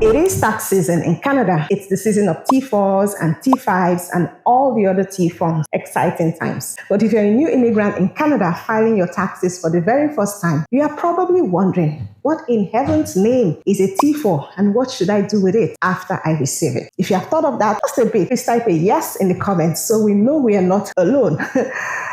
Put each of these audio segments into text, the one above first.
It is tax season in Canada. It's the season of T4s and T5s and all the other T forms. Exciting times. But if you're a new immigrant in Canada filing your taxes for the very first time, you are probably wondering, what in heaven's name is a T4 and what should I do with it after I receive it? If you have thought of that just a bit, please type a yes in the comments so we know we are not alone.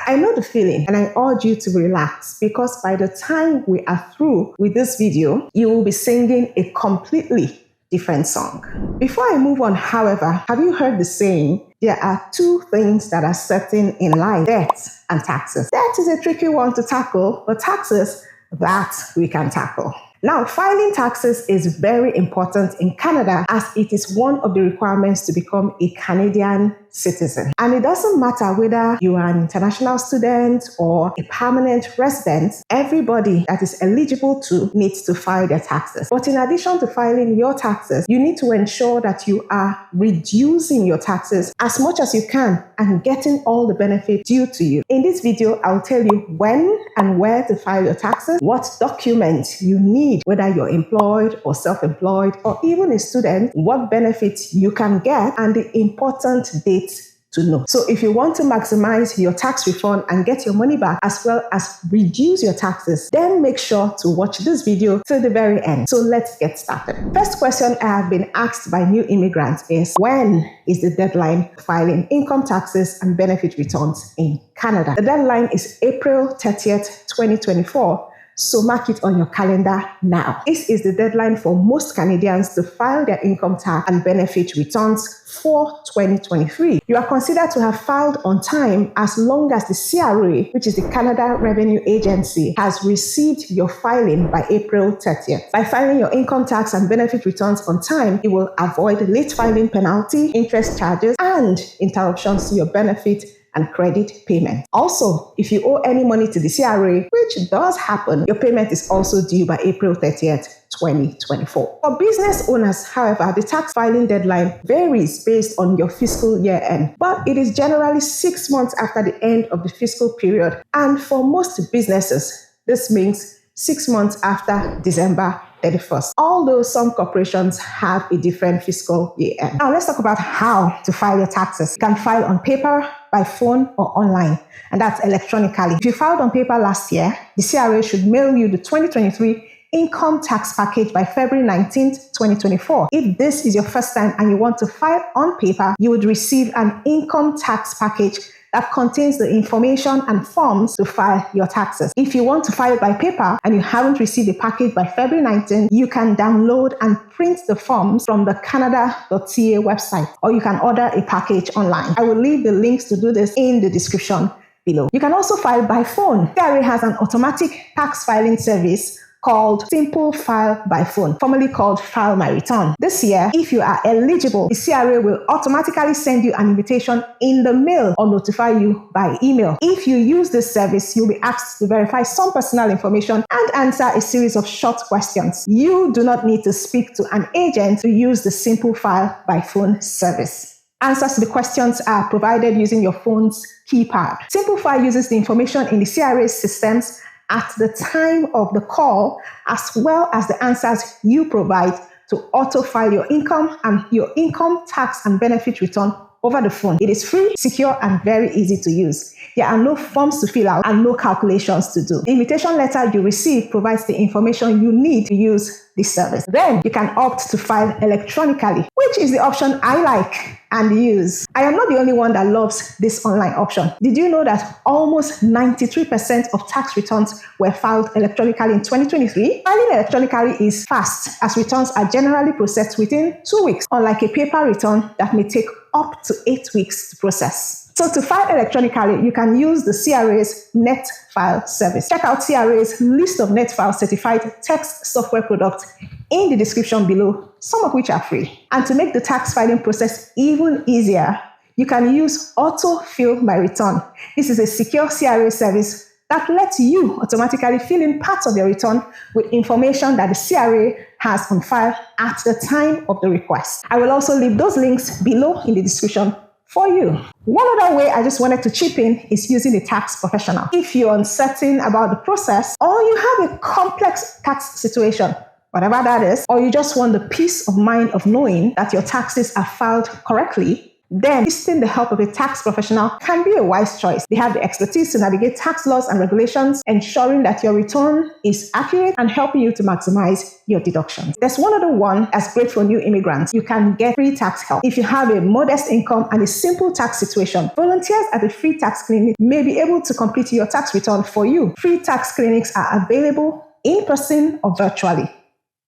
I know the feeling and I urge you to relax because by the time we are through with this video, you will be singing a completely different song. Before I move on, however, have you heard the saying, there are two things that are certain in life, debt and taxes. Debt is a tricky one to tackle, but taxes, that we can tackle. Now, filing taxes is very important in Canada as it is one of the requirements to become a Canadian citizen. And it doesn't matter whether you are an international student or a permanent resident, everybody that is eligible to needs to file their taxes. But in addition to filing your taxes, you need to ensure that you are reducing your taxes as much as you can and getting all the benefits due to you. In this video, I'll tell you when and where to file your taxes, what documents you need, whether you're employed or self-employed or even a student, what benefits you can get, and the important dates to know. So if you want to maximize your tax refund and get your money back as well as reduce your taxes, then make sure to watch this video till the very end. So let's get started. First question I have been asked by new immigrants is, when is the deadline for filing income taxes and benefit returns in Canada? The deadline is April 30th, 2024. So mark it on your calendar now. This is the deadline for most Canadians to file their income tax and benefit returns for 2023. You are considered to have filed on time as long as the CRA, which is the Canada Revenue Agency, has received your filing by April 30th. By filing your income tax and benefit returns on time, you will avoid late filing penalty, interest charges, and interruptions to your benefit and credit payment. Also, if you owe any money to the CRA, which does happen, your payment is also due by April 30th, 2024. For business owners, however, the tax filing deadline varies based on your fiscal year end, but it is generally 6 months after the end of the fiscal period. And for most businesses, this means 6 months after December 31st. Although some corporations have a different fiscal year end. Now let's talk about how to file your taxes. You can file on paper, by phone, or online, and that's electronically. If you filed on paper last year, the CRA should mail you the 2023 income tax package by February 19th, 2024. If this is your first time and you want to file on paper, you would receive an income tax package that contains the information and forms to file your taxes. If you want to file by paper and you haven't received the package by February 19th, you can download and print the forms from the canada.ca website, or you can order a package online. I will leave the links to do this in the description below. You can also file by phone. CRA has an automatic tax filing service called Simple File by Phone, formerly called File My Return. This year, if you are eligible, the CRA will automatically send you an invitation in the mail or notify you by email. If you use this service, you'll be asked to verify some personal information and answer a series of short questions. You do not need to speak to an agent to use the Simple File by Phone service. Answers to the questions are provided using your phone's keypad. Simple File uses the information in the CRA systems at the time of the call, as well as the answers you provide to auto-file your income and your income tax and benefit return over the phone. It is free, secure, and very easy to use. There are no forms to fill out and no calculations to do. The invitation letter you receive provides the information you need to use this service. Then you can opt to file electronically, which is the option I like and use. I am not the only one that loves this online option. Did you know that almost 93% of tax returns were filed electronically in 2023? Filing electronically is fast, as returns are generally processed within 2 weeks, unlike a paper return that may take up to 8 weeks to process. So to file electronically, you can use the CRA's Net File service. Check out CRA's list of Net File certified text software products in the description below, some of which are free. And to make the tax filing process even easier, you can use Auto Fill My Return. This is a secure CRA service that lets you automatically fill in parts of your return with information that the CRA has on file at the time of the request. I will also leave those links below in the description for you. One other way I just wanted to chip in is using a tax professional. If you're uncertain about the process or you have a complex tax situation, whatever that is, or you just want the peace of mind of knowing that your taxes are filed correctly, then enlisting the help of a tax professional can be a wise choice. They have the expertise to navigate tax laws and regulations, ensuring that your return is accurate and helping you to maximize your deductions. There's one other one that's great for new immigrants. You can get free tax help. If you have a modest income and a simple tax situation, volunteers at the free tax clinic may be able to complete your tax return for you. Free tax clinics are available in person or virtually.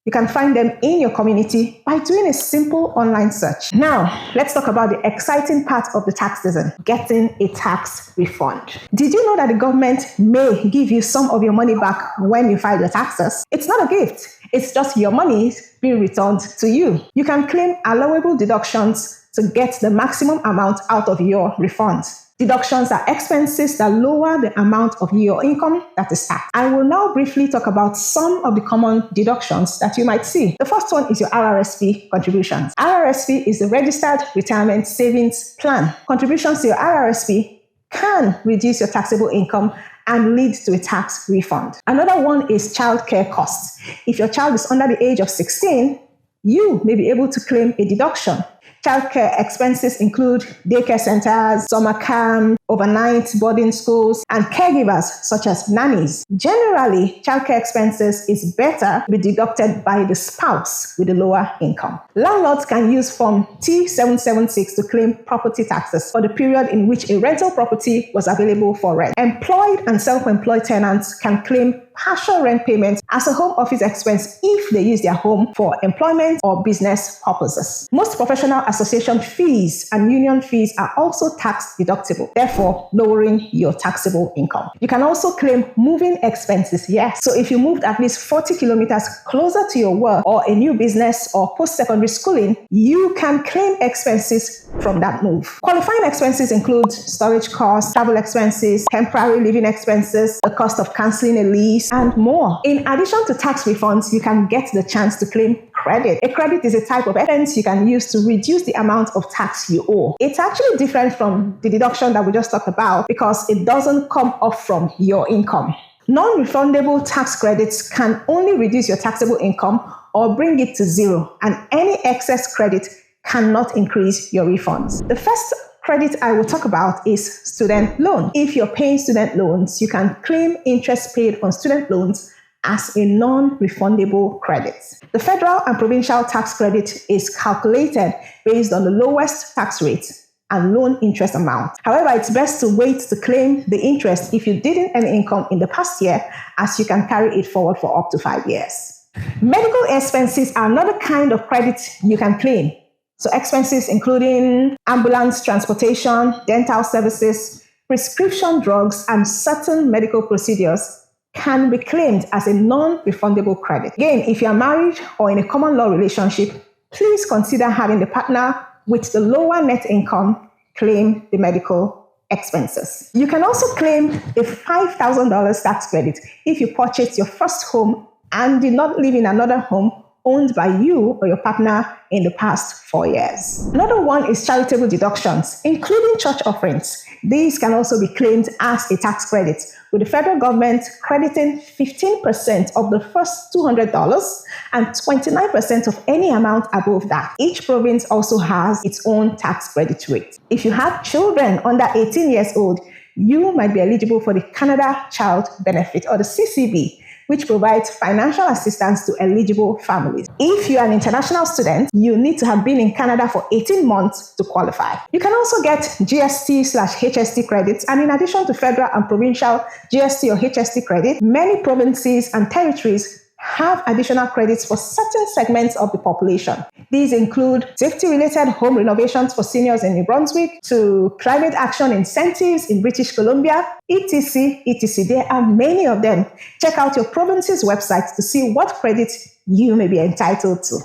You can find them in your community by doing a simple online search. Now, let's talk about the exciting part of the tax season, getting a tax refund. Did you know that the government may give you some of your money back when you file your taxes? It's not a gift. It's just your money being returned to you. You can claim allowable deductions to get the maximum amount out of your refunds. Deductions are expenses that lower the amount of your income that is taxed. I will now briefly talk about some of the common deductions that you might see. The first one is your RRSP contributions. RRSP is the Registered Retirement Savings Plan. Contributions to your RRSP can reduce your taxable income and lead to a tax refund. Another one is childcare costs. If your child is under the age of 16, you may be able to claim a deduction. Childcare expenses include daycare centers, summer camp, overnight boarding schools, and caregivers such as nannies. Generally, childcare expenses is better to be deducted by the spouse with a lower income. Landlords can use Form T776 to claim property taxes for the period in which a rental property was available for rent. Employed and self-employed tenants can claim partial rent payments as a home office expense if they use their home for employment or business purposes. Most professional association fees and union fees are also tax deductible, therefore lowering your taxable income. You can also claim moving expenses, yes. So if you moved at least 40 kilometers closer to your work or a new business or post-secondary schooling, you can claim expenses from that move. Qualifying expenses include storage costs, travel expenses, temporary living expenses, the cost of cancelling a lease, and more. In addition to tax refunds, you can get the chance to claim credit. A credit is a type of expense you can use to reduce the amount of tax you owe. It's actually different from the deduction that we just talked about because it doesn't come off from your income. Non-refundable tax credits can only reduce your taxable income or bring it to zero, and any excess credit cannot increase your refunds. The first credit I will talk about is student loan. If you're paying student loans, you can claim interest paid on student loans as a non-refundable credit. The federal and provincial tax credit is calculated based on the lowest tax rate and loan interest amount. However, it's best to wait to claim the interest if you didn't earn income in the past year, as you can carry it forward for up to 5 years. Medical expenses are another kind of credit you can claim. So expenses including ambulance transportation, dental services, prescription drugs, and certain medical procedures can be claimed as a non-refundable credit. Again, if you are married or in a common law relationship, please consider having the partner with the lower net income claim the medical expenses. You can also claim a $5,000 tax credit if you purchased your first home and did not live in another home owned by you or your partner in the past 4 years. Another one is charitable deductions, including church offerings. These can also be claimed as a tax credit, with the federal government crediting 15% of the first $200 and 29% of any amount above that. Each province also has its own tax credit rate. If you have children under 18 years old, you might be eligible for the Canada Child Benefit, or the CCB, which provides financial assistance to eligible families. If you are an international student, you need to have been in Canada for 18 months to qualify. You can also get GST/HST credits, and in addition to federal and provincial GST or HST credit, many provinces and territories have additional credits for certain segments of the population. These include safety-related home renovations for seniors in New Brunswick, to climate action incentives in British Columbia, etc., etc. There are many of them. Check out your province's website to see what credits you may be entitled to.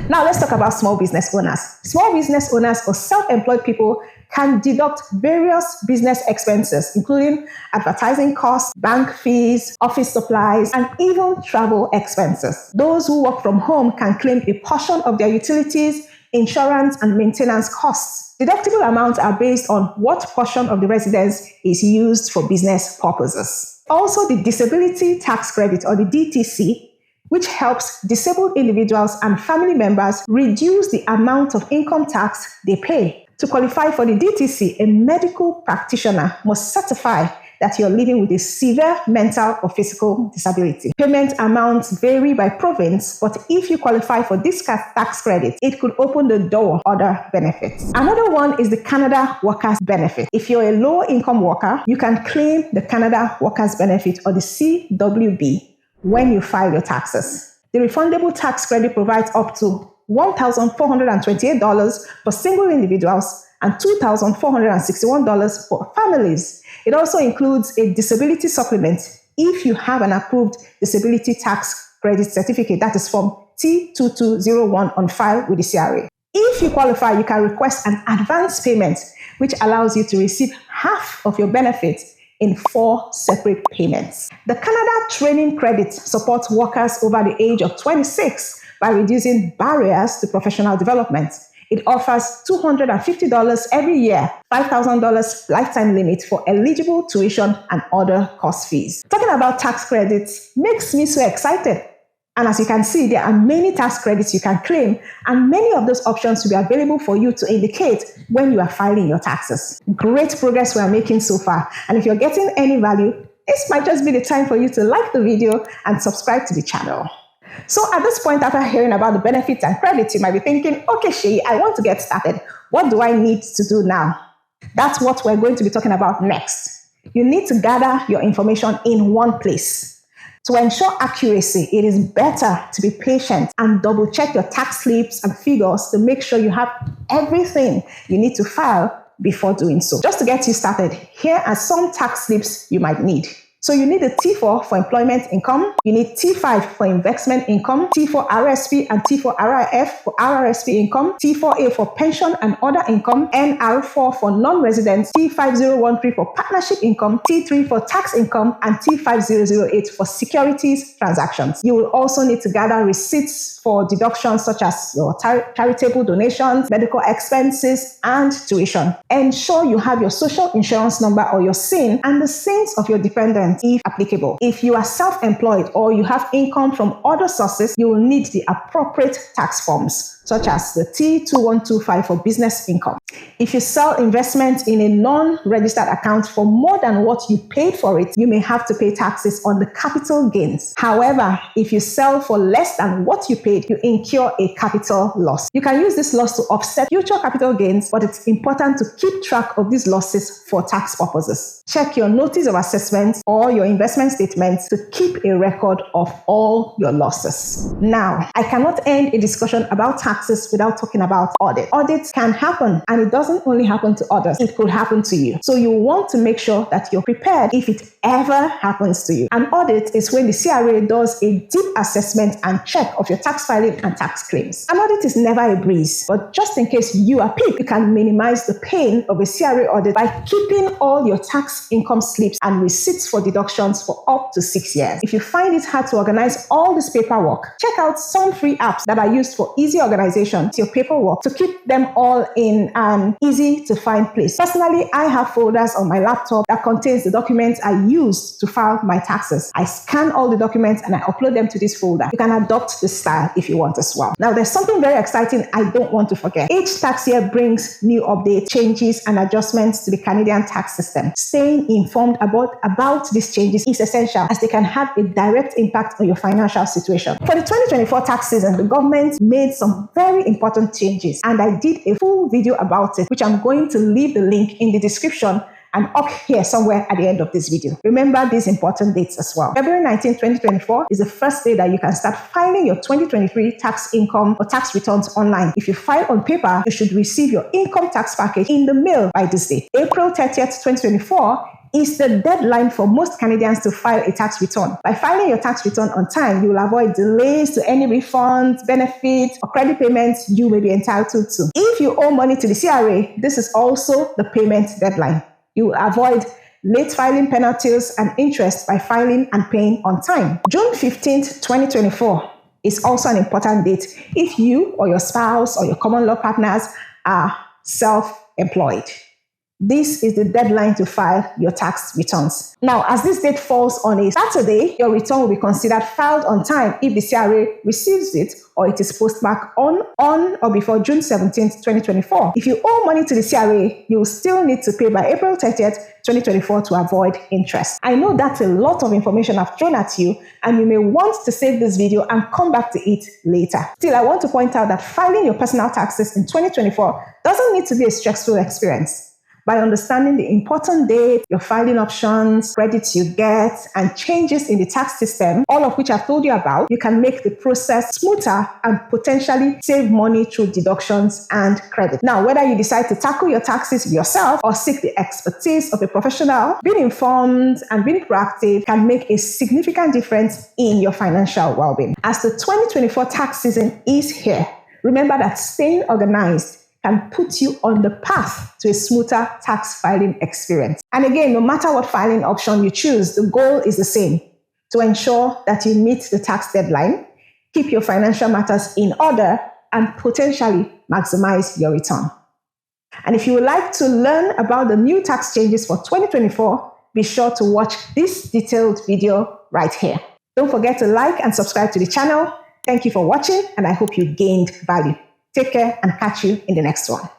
Now let's talk about small business owners. Small business owners or self-employed people can deduct various business expenses, including advertising costs, bank fees, office supplies, and even travel expenses. Those who work from home can claim a portion of their utilities, insurance, and maintenance costs. Deductible amounts are based on what portion of the residence is used for business purposes. Also, the disability tax credit, or the DTC, which helps disabled individuals and family members reduce the amount of income tax they pay. To qualify for the DTC, a medical practitioner must certify that you're living with a severe mental or physical disability. Payment amounts vary by province, but if you qualify for this tax credit, it could open the door to other benefits. Another one is the Canada Workers Benefit. If you're a low-income worker, you can claim the Canada Workers Benefit or the CWB when you file your taxes. The refundable tax credit provides up to $1,428 for single individuals and $2,461 for families. It also includes a disability supplement if you have an approved disability tax credit certificate, that is Form T2201 on file with the CRA. If you qualify, you can request an advance payment, which allows you to receive half of your benefits in 4 separate payments. The Canada Training Credit supports workers over the age of 26 by reducing barriers to professional development. It offers $250 every year, $5,000 lifetime limit for eligible tuition and other course fees. Talking about tax credits makes me so excited. And as you can see, there are many tax credits you can claim, and many of those options will be available for you to indicate when you are filing your taxes. Great progress we are making so far. And if you're getting any value, this might just be the time for you to like the video and subscribe to the channel. So at this point, after hearing about the benefits and credits, you might be thinking, okay, Shay, I want to get started. What do I need to do now? That's what we're going to be talking about next. You need to gather your information in one place. To ensure accuracy, it is better to be patient and double check your tax slips and figures to make sure you have everything you need to file before doing so. Just to get you started, here are some tax slips you might need. So you need a T4 for employment income, you need T5 for investment income, T4 RSP and T4 RIF for RRSP income, T4A for pension and other income, NR4 for non-residents, T5013 for partnership income, T3 for tax income, and T5008 for securities transactions. You will also need to gather receipts for deductions such as your charitable donations, medical expenses, and tuition. Ensure you have your social insurance number or your SIN and the SINs of your dependents if applicable. If you are self-employed or you have income from other sources, you will need the appropriate tax forms, such as the T2125 for business income. If you sell investments in a non-registered account for more than what you paid for it, you may have to pay taxes on the capital gains. However, if you sell for less than what you paid, you incur a capital loss. You can use this loss to offset future capital gains, but it's important to keep track of these losses for tax purposes. Check your notice of assessment or your investment statements to keep a record of all your losses. Now, I cannot end a discussion about taxes without talking about audit. Audits can happen, and it doesn't only happen to others, it could happen to you. So you want to make sure that you're prepared if it ever happens to you. An audit is when the CRA does a deep assessment and check of your tax filing and tax claims. An audit is never a breeze, but just in case you are picked, you can minimize the pain of a CRA audit by keeping all your tax income slips and receipts for deductions for up to 6 years. If you find it hard to organize all this paperwork, check out some free apps that are used for easy organization to your paperwork to keep them all in an easy to find place. Personally, I have folders on my laptop that contains the documents I used to file my taxes. I scan all the documents and I upload them to this folder. You can adopt this style if you want as well. Now, there's something very exciting I don't want to forget. Each tax year brings new updates, changes, and adjustments to the Canadian tax system. Staying informed about these changes is essential, as they can have a direct impact on your financial situation. For the 2024 tax season, the government made some very important changes, and I did a full video about it, which I'm going to leave the link in the description and up here somewhere at the end of this video. Remember these important dates as well. February 19, 2024 is the first day that you can start filing your 2023 tax income or tax returns online. If you file on paper, you should receive your income tax package in the mail by this date. April 30th, 2024 is the deadline for most Canadians to file a tax return. By filing your tax return on time, you will avoid delays to any refunds, benefits, or credit payments you may be entitled to. If you owe money to the CRA, this is also the payment deadline. You will avoid late filing penalties and interest by filing and paying on time. June 15th, 2024 is also an important date if you or your spouse or your common law partners are self-employed. this is the deadline to file your tax returns. Now, as this date falls on a Saturday, your return will be considered filed on time if the CRA receives it or it is postmarked on or before June 17th, 2024. If you owe money to the CRA, you will still need to pay by April 30th, 2024 to avoid interest. I know that's a lot of information I've thrown at you, and you may want to save this video and come back to it later. Still, I want to point out that filing your personal taxes in 2024 doesn't need to be a stressful experience. By understanding the important date, your filing options, credits you get, and changes in the tax system, all of which I've told you about, you can make the process smoother and potentially save money through deductions and credit. Now, whether you decide to tackle your taxes yourself or seek the expertise of a professional, being informed and being proactive can make a significant difference in your financial well-being. As the 2024 tax season is here, remember that staying organized can put you on the path to a smoother tax filing experience. And again, no matter what filing option you choose, the goal is the same: to ensure that you meet the tax deadline, keep your financial matters in order, and potentially maximize your return. And if you would like to learn about the new tax changes for 2024, be sure to watch this detailed video right here. Don't forget to like and subscribe to the channel. Thank you for watching, and I hope you gained value. Take care and catch you in the next one.